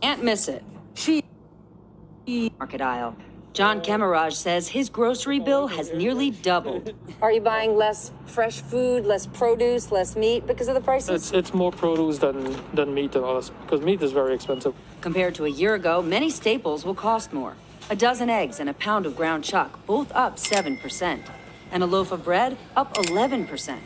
Can't miss it. She market aisle. John Kemaraj says his grocery bill has nearly doubled. Are you buying less fresh food, less produce, less meat because of the prices? It's more produce than meat and all this, because meat is very expensive. Compared to a year ago, many staples will cost more. A dozen eggs and a pound of ground chuck, both up 7%. And a loaf of bread up 11%.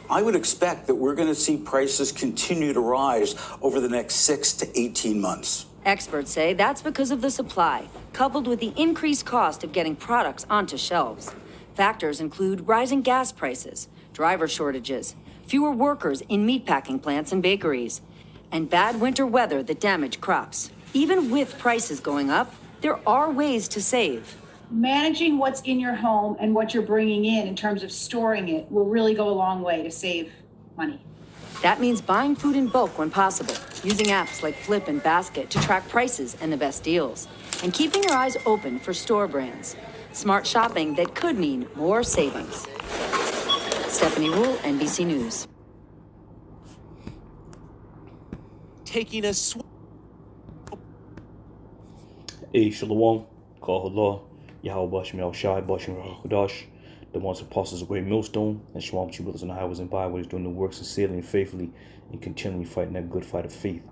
I would expect that we're going to see prices continue to rise over the next 6 to 18 months. Experts say that's because of the supply, coupled with the increased cost of getting products onto shelves. Factors include rising gas prices, driver shortages, fewer workers in meatpacking plants and bakeries, and bad winter weather that damage crops. Even with prices going up, there are ways to save. Managing what's in your home and what you're bringing in terms of storing it will really go a long way to save money. That means buying food in bulk when possible, using apps like Flip and Basket to track prices and the best deals, and keeping your eyes open for store brands. Smart shopping that could mean more savings. Stephanie Rule, NBC News. Taking a Hey, Shalom, Call Allah, Yahweh Bashim Yahweh Shai, Bashim Rahakudash, the ones apostles of great millstone, and Shalom to you brothers on the highways and byways, doing the work sincerely and faithfully, and continually fighting that good fight of faith.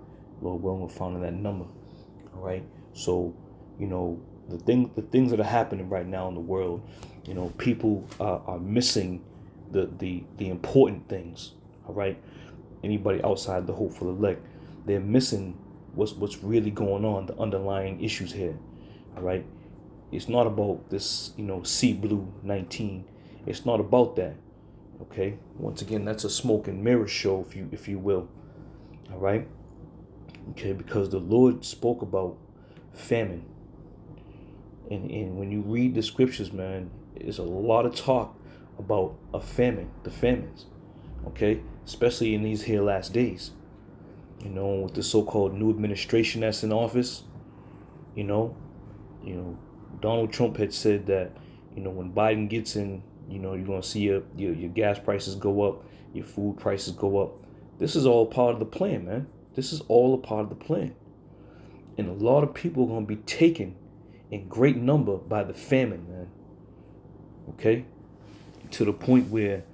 Lord willing, we're found in that number. All right. So, the things that are happening right now in the world, people are missing the important things. All right. Anybody outside the hopeful elect, they're missing what's really going on, the underlying issues here. All right. It's not about this, Sea Blue 19. It's not about that. Okay. Once again, that's a smoke and mirror show, if you will. All right. Okay, because the Lord spoke about famine. And when you read the scriptures, man, there's a lot of talk about a famine, the famines. Okay, especially in these here last days. With the so-called new administration that's in office. Donald Trump had said that, when Biden gets in, you're going to see your gas prices go up, your food prices go up. This is all part of the plan, man. This is all a part of the plan. And a lot of people are going to be taken in great number by the famine, man. Okay? To the point where,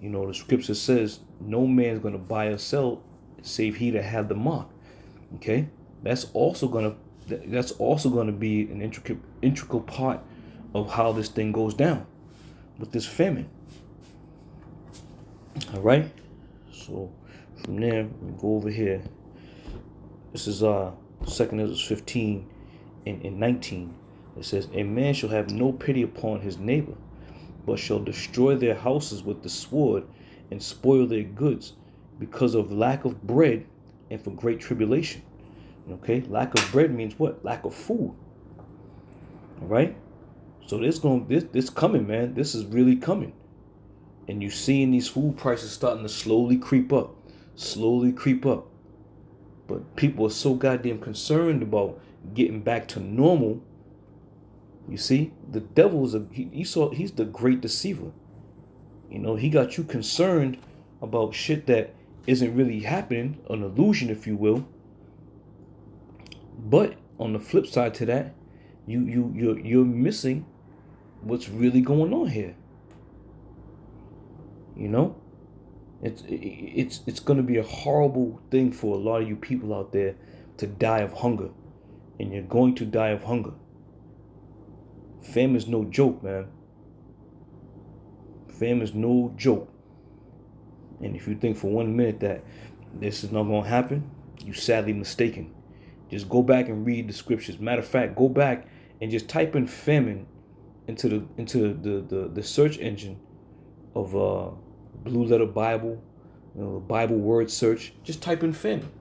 the scripture says, no man's going to buy or sell save he that have the mark. Okay? That's also going to be an integral part of how this thing goes down with this famine. All right. So from there, we go over here. This is 2 Ezra 15 and 19. It says, a man shall have no pity upon his neighbor, but shall destroy their houses with the sword and spoil their goods because of lack of bread and for great tribulation. Okay, lack of bread means what? Lack of food. All right. So this coming, man. This is really coming, and you seeing these food prices starting to slowly creep up. But people are so goddamn concerned about getting back to normal. You see, the devil is he's the great deceiver. He got you concerned about shit that isn't really happening, an illusion, if you will. But on the flip side to that, you're missing what's really going on here. It's going to be a horrible thing for a lot of you people out there to die of hunger, and you're going to die of hunger. Famine is no joke, man. Famine is no joke. And if you think for 1 minute that this is not going to happen, you're sadly mistaken. Just go back and read the scriptures. Matter of fact, go back and just type in famine into the search engine of Blue Letter Bible, Bible word search. Just type in famine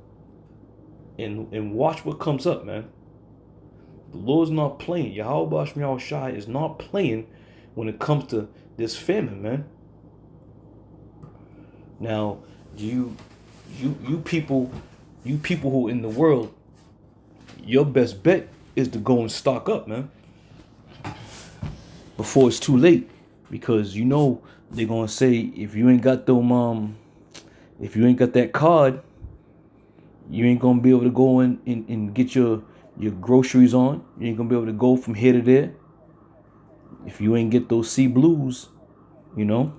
and watch what comes up, man. The Lord's not playing. Yahweh Bashim Yahweh Shai is not playing when it comes to this famine, man. Now, you people who in the world, your best bet is to go and stock up, man, before it's too late, because they're gonna say if you ain't got that card, You ain't gonna be able to go in and get your groceries on. You ain't gonna be able to go from here to there. If you ain't get those sea blues, you know.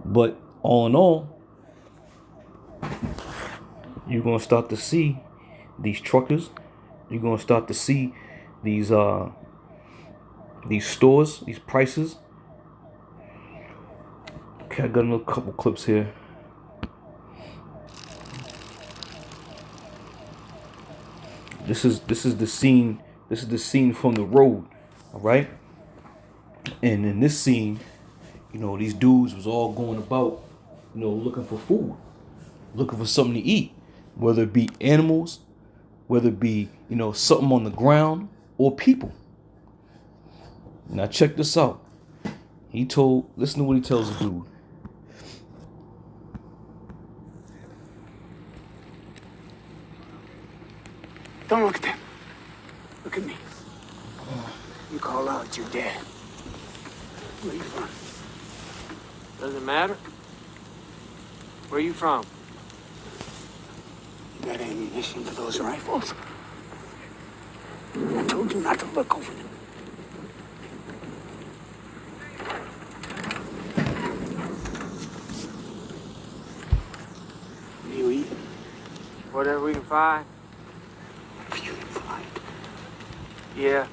But all in all, you're gonna start to see these truckers. You're gonna start to see these stores, these prices. Okay, I got another couple clips here. This is the scene. This is the scene from the road. All right. And in this scene, you know, these dudes was all going about, you know, looking for food, looking for something to eat, whether it be animals, whether it be, you know, something on the ground or people. Now check this out. Listen to what he tells the dude. Don't look at them. Look at me. You call out, you're dead. Where are you from? Doesn't matter. Where you from? You got ammunition for those rifles? I told you not to look over them. What do you eat? Whatever we can find. If you can find. Yeah.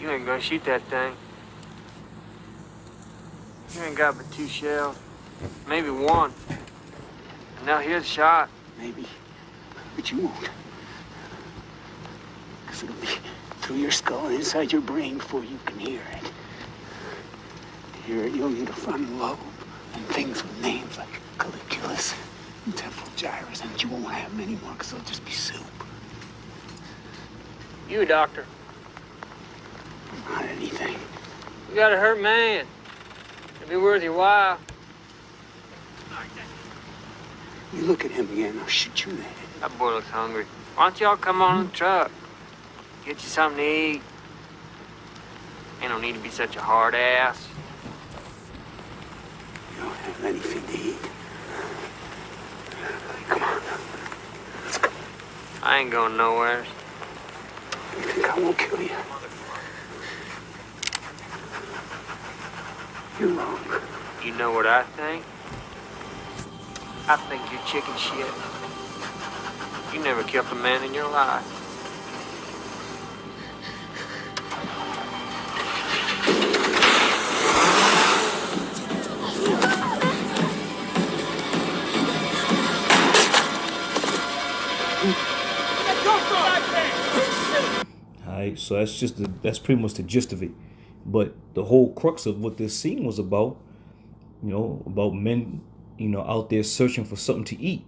You ain't gonna shoot that thing. You ain't got but 2 shells. Maybe 1. And now here's a shot. Maybe. But you won't. Because it'll be through your skull and inside your brain before you can hear it. To hear it, you'll need a frontal lobe and things with names like Caligulus and temporal gyrus, and you won't have many more because they'll just be soup. You a doctor. Not anything. You got a hurt man. It'll be worth your while. You look at him again, I'll shoot you in the head. That boy looks hungry. Why don't y'all come on the truck? Get you something to eat. Ain't no need to be such a hard ass. You don't have anything to eat. Come on. Let's go. I ain't going nowhere. You think I won't kill you? You're wrong. You know what I think? I think you're chicken shit. You never killed a man in your life. Alright, so that's pretty much the gist of it. But the whole crux of what this scene was about, you know, about men, you know, out there searching for something to eat.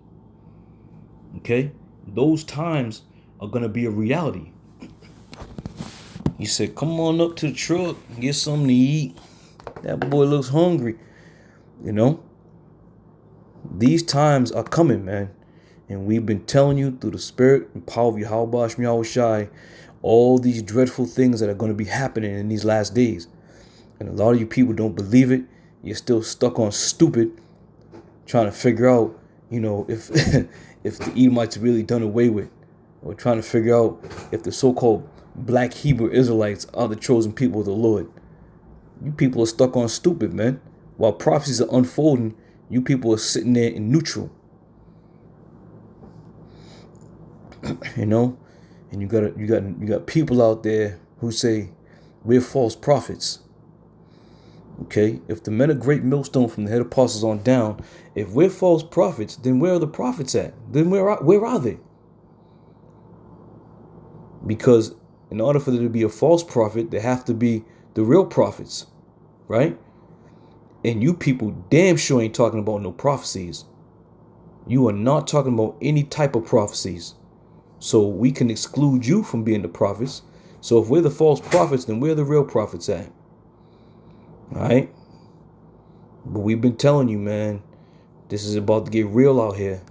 Okay? Those times are gonna be a reality. He said, come on up to the truck and get something to eat. That boy looks hungry. You know? These times are coming, man. And we've been telling you through the spirit and power of Yahweh Shai all these dreadful things that are going to be happening in these last days. And a lot of you people don't believe it. You're still stuck on stupid, trying to figure out, you know, if if the Edomites really done away with, or trying to figure out if the so-called black Hebrew Israelites are the chosen people of the Lord. You people are stuck on stupid, man. While prophecies are unfolding, you people are sitting there in neutral. You know, and you got people out there who say we're false prophets. Okay, if the men of great millstone from the head apostles on down, if we're false prophets, then where are the prophets at? Then where are they? Because in order for there to be a false prophet, there have to be the real prophets, right? And you people damn sure ain't talking about no prophecies. You are not talking about any type of prophecies. So we can exclude you from being the prophets. So if we're the false prophets, then where are the real prophets at? All right? But we've been telling you, man, this is about to get real out here.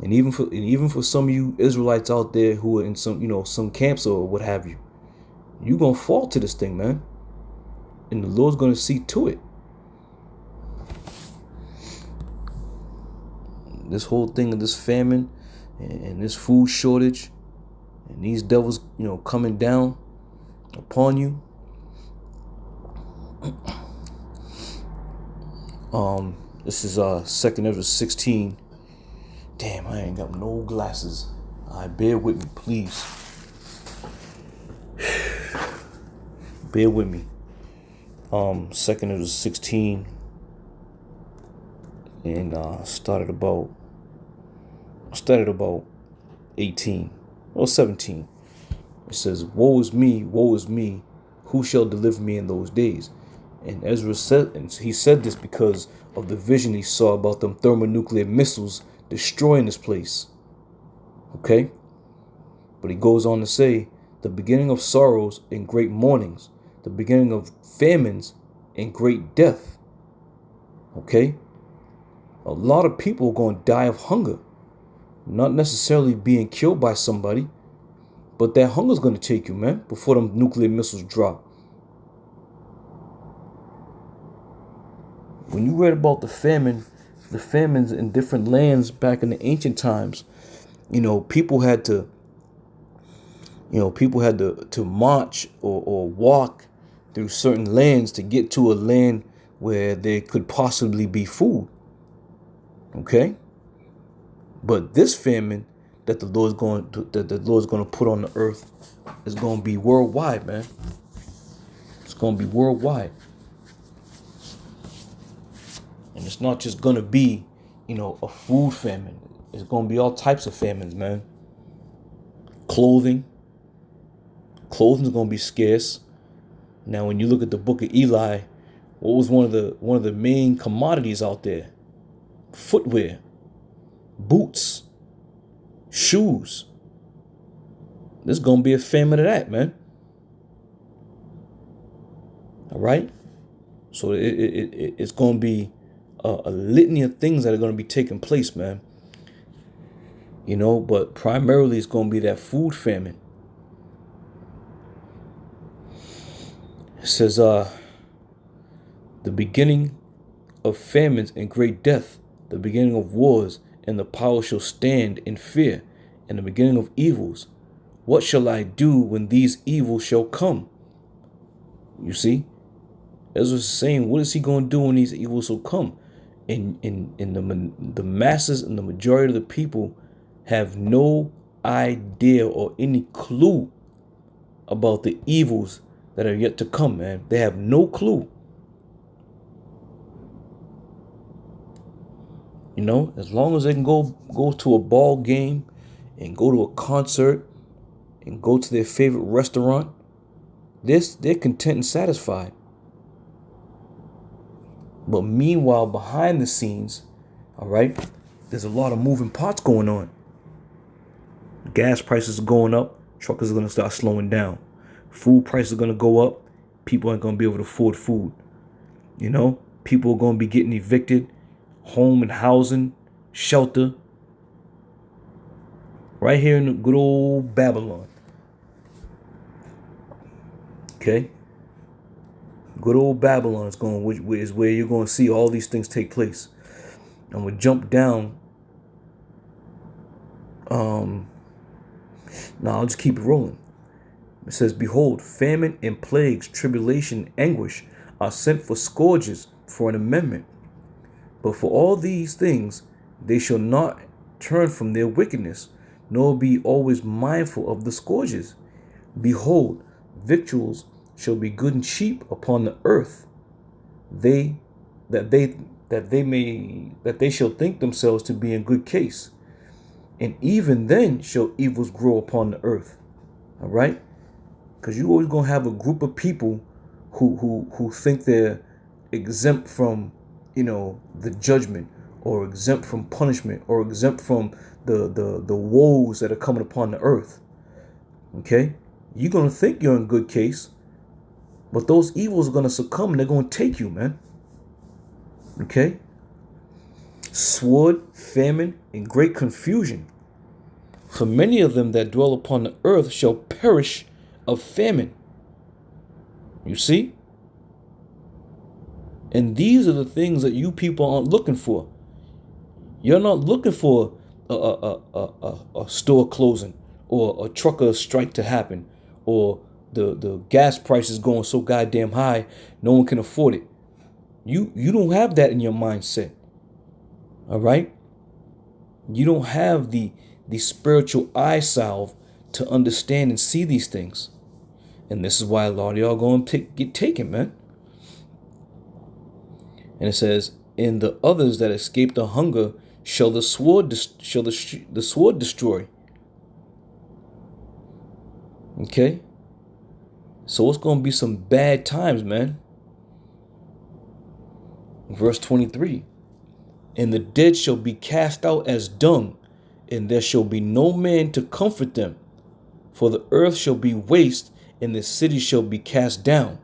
And even for some of you Israelites out there who are in some, you know, some camps or what have you, You're going to fall to this thing, man. And the Lord's going to see to it. This whole thing of this famine and this food shortage and these devils, coming down upon you. This is 2nd Ezra 16. Damn, I ain't got no glasses. Bear with me, please. Bear with me. 2nd Ezra 16. And started about 18 or 17. It says, woe is me, who shall deliver me in those days? And Ezra said, and he said this because of the vision he saw about them thermonuclear missiles destroying this place. Okay? But he goes on to say, the beginning of sorrows and great mournings, the beginning of famines and great death. Okay? A lot of people are going to die of hunger. Not necessarily being killed by somebody, but that hunger is going to take you, man, before them nuclear missiles drop. When you read about the famines in different lands back in the ancient times, people had to march or walk through certain lands to get to a land where there could possibly be food. Okay? But this famine that the Lord's going to put on the earth is going to be worldwide, man. It's going to be worldwide. And it's not just going to be, a food famine. It's going to be all types of famines, man. Clothing's going to be scarce. Now, when you look at the book of Eli, what was one of the main commodities out there? Footwear, boots, shoes. There's going to be a famine of that, man. All right? So it's going to be a litany of things that are going to be taking place, man. But primarily it's going to be that food famine. It says, the beginning of famines and great death, the beginning of wars, and the power shall stand in fear, and the beginning of evils. What shall I do when these evils shall come? You see? Ezra's saying, what is he going to do when these evils will come? And the masses and the majority of the people have no idea or any clue about the evils that are yet to come, man. They have no clue. As long as they can go to a ball game and go to a concert and go to their favorite restaurant, they're content and satisfied. But meanwhile, behind the scenes, all right, there's a lot of moving parts going on. Gas prices are going up. Truckers are going to start slowing down. Food prices are going to go up. People aren't going to be able to afford food. People are going to be getting evicted. Home and housing, shelter. Right here in the good old Babylon. Okay? Good old Babylon is where you're going to see all these things take place. And we'll jump down. I'll just keep it rolling. It says, behold, famine and plagues, tribulation, anguish are sent for scourges, for an amendment. But for all these things, they shall not turn from their wickedness, nor be always mindful of the scourges. Behold, victuals shall be good and cheap upon the earth. They shall think themselves to be in good case. And even then shall evils grow upon the earth. All right? Because you're always going to have a group of people who think they're exempt from, the judgment, or exempt from punishment, or exempt from the woes that are coming upon the earth. Okay? You're going to think you're in good case, but those evils are going to succumb and they're going to take you, man. Okay? Sword, famine, and great confusion. For many of them that dwell upon the earth shall perish of famine. You see? And these are the things that you people aren't looking for. You're not looking for a store closing or a trucker strike to happen or the gas prices going so goddamn high no one can afford it. You don't have that in your mindset. All right? You don't have the spiritual eye salve to understand and see these things. And this is why a lot of y'all going to get taken, man. And it says, "In the others that escape the hunger shall the sword destroy." Okay? So it's going to be some bad times, man. Verse 23. "And the dead shall be cast out as dung, and there shall be no man to comfort them. For the earth shall be waste, and the city shall be cast down.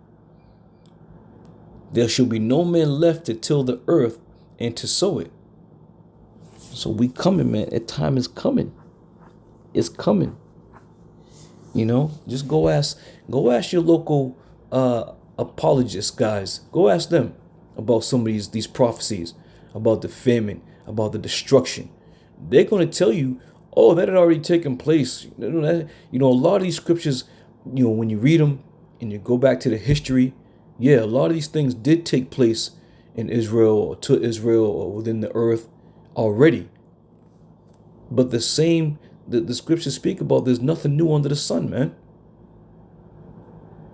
There shall be no man left to till the earth and to sow it." So we coming, man. That time is coming. It's coming. You know, just go ask your local apologists, guys. Go ask them about some of these prophecies, about the famine, about the destruction. They're going to tell you, oh, that had already taken place. You know, a lot of these scriptures, you know, when you read them and you go back to the history, yeah, a lot of these things did take place in Israel or to Israel or within the earth already. But the scriptures speak about, there's nothing new under the sun, man.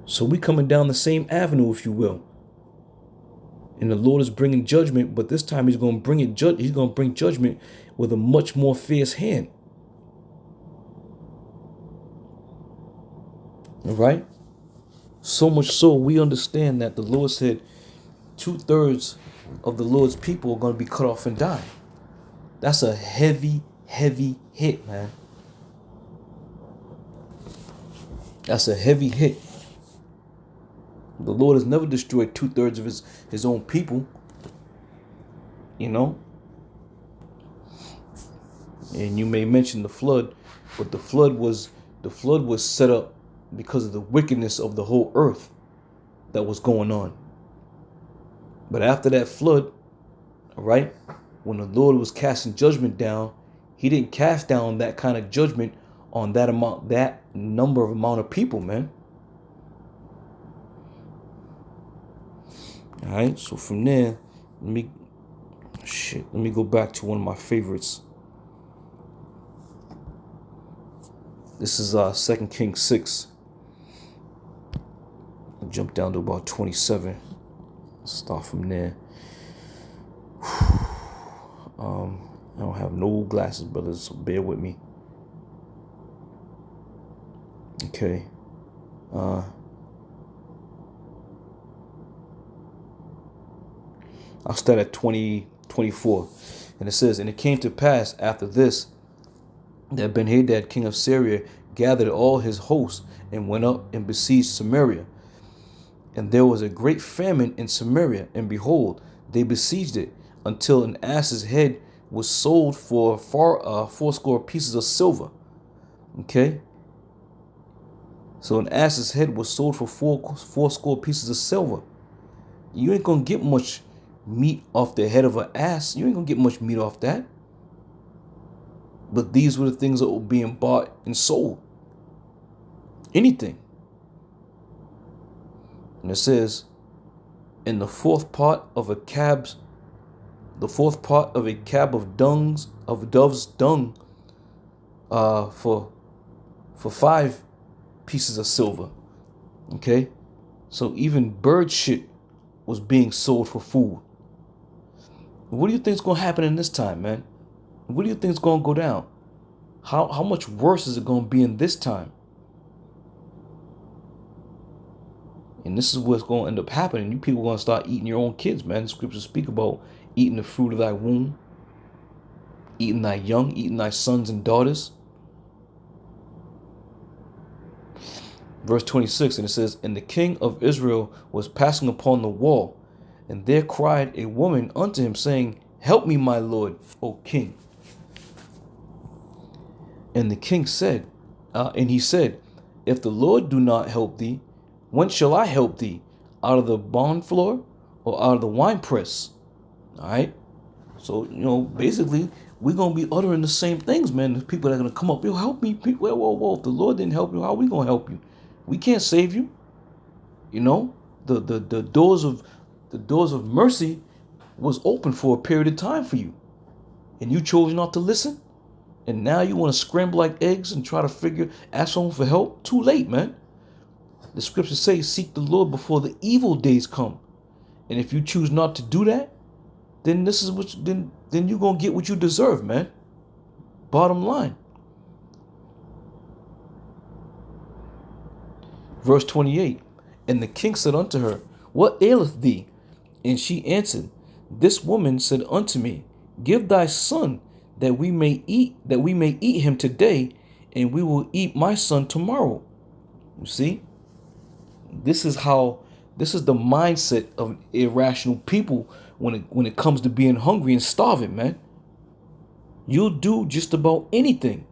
So we coming down the same avenue, if you will. And the Lord is bringing judgment, but this time he's going to bring judgment with a much more fierce hand. All right? So much so we understand that the Lord said 2/3 of the Lord's people are going to be cut off and die. That's a heavy, heavy hit, man. That's a heavy hit. The Lord has never destroyed 2/3 of his own people. You know? And you may mention the flood, but the flood was set up because of the wickedness of the whole earth that was going on. But after that flood, all right, when the Lord was casting judgment down, he didn't cast down that kind of judgment on that amount of people, man. All right, so from there, let me go back to one of my favorites. This is 2 Kings 6. I'll jump down to about 27. Start from there. I don't have no glasses, brothers, so bear with me. Okay. I'll start at 24. And it says, "And it came to pass after this, that Ben-Hadad, king of Syria, gathered all his hosts and went up and besieged Samaria. And there was a great famine in Samaria, and behold, they besieged it, until an ass's head was sold for 80 pieces of silver." Okay? So an ass's head was sold for 80 pieces of silver. You ain't gonna get much meat off the head of an ass. You ain't gonna get much meat off that. But these were the things that were being bought and sold. Anything. And it says, "In the fourth part of a cab of dove's dung, for 5 pieces of silver." Okay? So even bird shit was being sold for food. What do you think is going to happen in this time, man? What do you think is going to go down? How much worse is it going to be in this time? And this is what's going to end up happening. You people are going to start eating your own kids, man. The scriptures speak about eating the fruit of thy womb, eating thy young, eating thy sons and daughters. Verse 26, and it says, "And the king of Israel was passing upon the wall, and there cried a woman unto him, saying, Help me, my lord, O king. And the king said, If the Lord do not help thee, When shall I help thee? Out of the barn floor or out of the wine press? All right. So, basically, we're going to be uttering the same things, man. There's people that are going to come up, yo, help me. Whoa. If the Lord didn't help you, how are we going to help you? We can't save you. The doors of mercy was open for a period of time for you. And you chose not to listen. And now you want to scramble like eggs and try to ask someone for help? Too late, man. The scriptures say, seek the Lord before the evil days come. And if you choose not to do that, then then you're gonna get what you deserve, man. Bottom line. Verse 28. And the king said unto her, what aileth thee? And she answered, this woman said unto me, give thy son that we may eat him today, and we will eat my son tomorrow. You see? This is the mindset of irrational people when it comes to being hungry and starving, man. You'll do just about anything.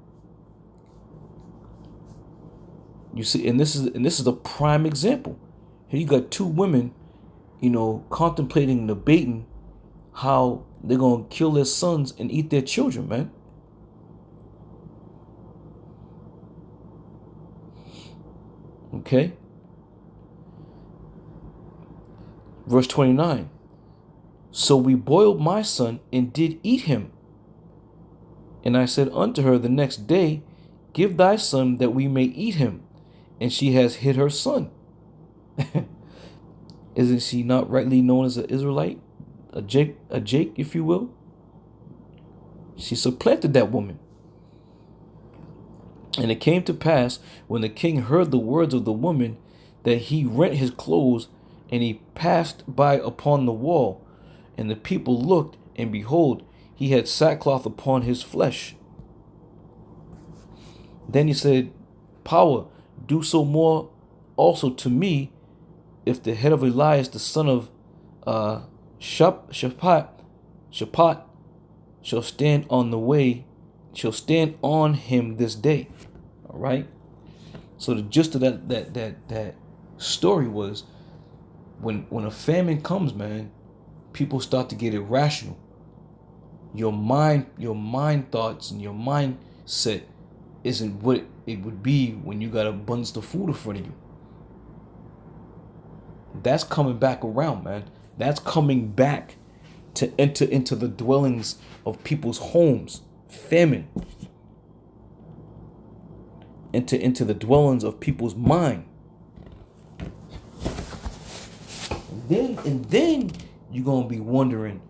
You see, and this is a prime example. Here you got two women, contemplating, debating how they're gonna kill their sons and eat their children, man. Okay. Verse 29. So we boiled my son and did eat him. And I said unto her the next day, give thy son that we may eat him. And she has hid her son. Isn't she not rightly known as an Israelite? A Jake, if you will? She supplanted that woman. And it came to pass, when the king heard the words of the woman, that he rent his clothes, and he passed by upon the wall. And the people looked, and behold, he had sackcloth upon his flesh. Then he said, power, do so more also to me, if the head of Elias, the son of Shaphat, shall stand on him this day. All right. So the gist of that story was, when a famine comes, man, people start to get irrational. Your mind thoughts and your mindset isn't what it would be when you got abundance of food in front of you. That's coming back around, man. That's coming back to enter into the dwellings of people's homes. Famine. Enter into the dwellings of people's mind. And then you're going to be wondering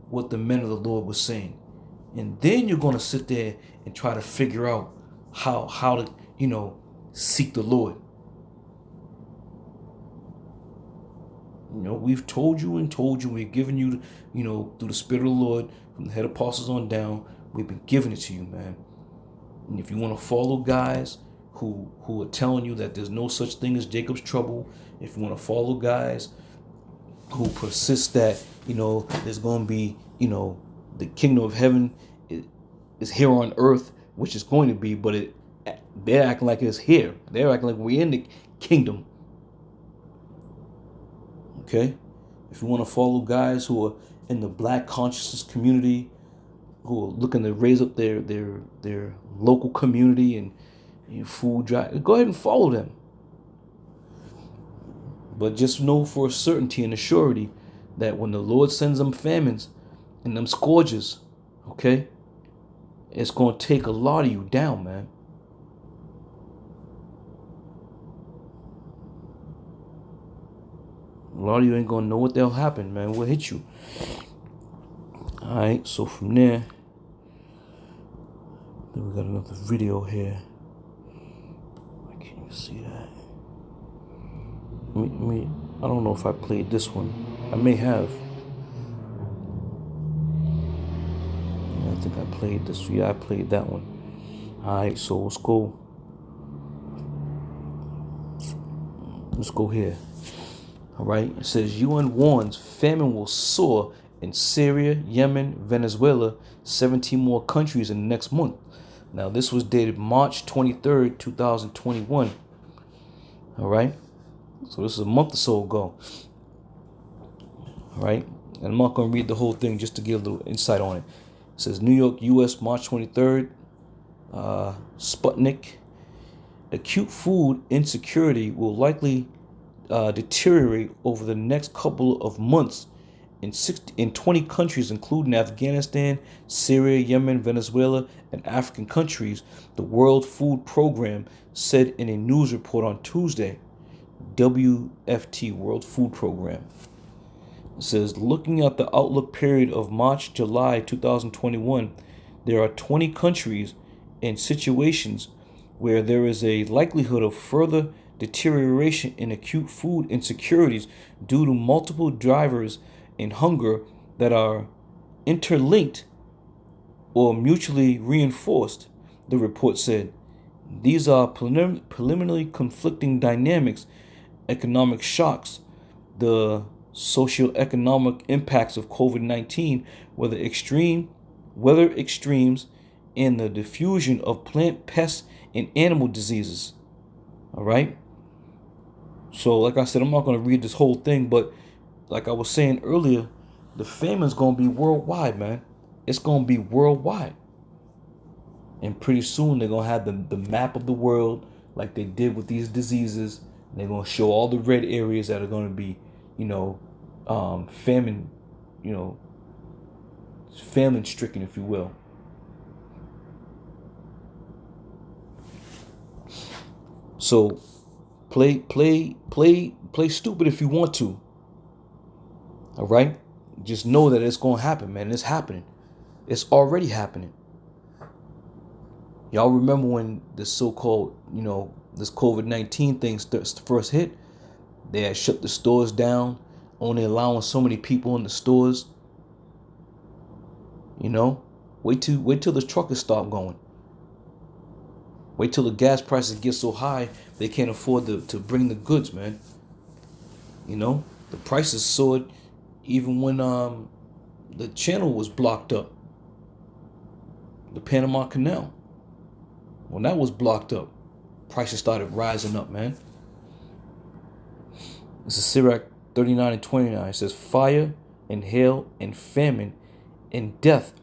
what the men of the Lord was saying. And then you're going to sit there and try to figure out how to, seek the Lord. We've told you, we've given you, through the Spirit of the Lord, from the head apostles on down, we've been giving it to you, man. And if you want to follow guys who are telling you that there's no such thing as Jacob's trouble, if you want to follow guys who persist that, there's going to be, the kingdom of heaven is here on earth, which is going to be, but they're acting like it's here. They're acting like we're in the kingdom. Okay? If you want to follow guys who are in the black consciousness community, who are looking to raise up their local community and food drive, go ahead and follow them. But just know for a certainty and a surety that when the Lord sends them famines and them scourges, okay, it's going to take a lot of you down, man. A lot of you ain't going to know what the hell happened, man. What hit you? All right, so from there, then we got another video here. I can't even see that. I don't know if I played this one. I may have. Yeah, I think I played this. Yeah, I played that one. All right, so let's go. Let's go here. All right, it says, UN warns famine will soar in Syria, Yemen, Venezuela, 17 more countries in the next month. Now, this was dated March 23rd, 2021. All right. So this is a month or so ago. All right. And I'm not going to read the whole thing, just to give a little insight on it. It says New York, U.S., March 23rd. Sputnik. Acute food insecurity will likely deteriorate over the next couple of months in 20 countries, including Afghanistan, Syria, Yemen, Venezuela, and African countries, the World Food Program said in a news report on Tuesday. WFT, World Food Program. It says, looking at the outlook period of March-July 2021, there are 20 countries and situations where there is a likelihood of further deterioration in acute food insecurities due to multiple drivers in hunger that are interlinked or mutually reinforced, the report said. These are preliminary conflicting dynamics, economic shocks, the socioeconomic impacts of COVID-19, weather extremes, and the diffusion of plant pests and animal diseases. All right. So, like I said, I'm not going to read this whole thing, but like I was saying earlier, the famine's going to be worldwide, man. It's going to be worldwide. And pretty soon they're going to have the map of the world like they did with these diseases. They're going to show all the red areas that are going to be, famine, famine stricken, if you will. So play stupid if you want to. All right? Just know that it's going to happen, man. It's happening. It's already happening. Y'all remember when this so-called, this COVID-19 thing first hit? They had shut the stores down, only allowing so many people in the stores. Wait till the truckers stop going. Wait till the gas prices get so high they can't afford to bring the goods, man. The prices soared even when the channel was blocked up. The Panama Canal. When that was blocked up, prices started rising up, man. This is Sirach 39 and 29. It says, fire and hail and famine and death,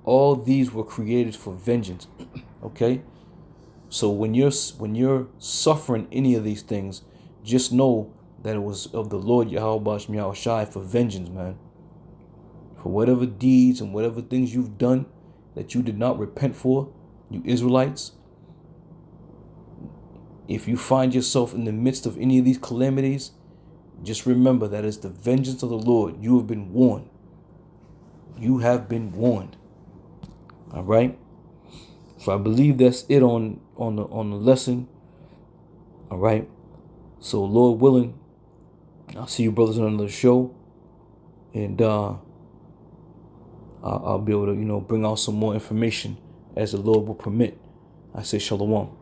all these were created for vengeance. Okay? So when you're suffering any of these things, just know that it was of the Lord Yahweh Shai for vengeance, man. For whatever deeds and whatever things you've done that you did not repent for, you Israelites, if you find yourself in the midst of any of these calamities, just remember that it's the vengeance of the Lord. You have been warned. You have been warned. All right? So I believe that's it on the lesson. All right? So Lord willing, I'll see you brothers on another show. And I'll be able to, bring out some more information as the Lord will permit. I say shalom.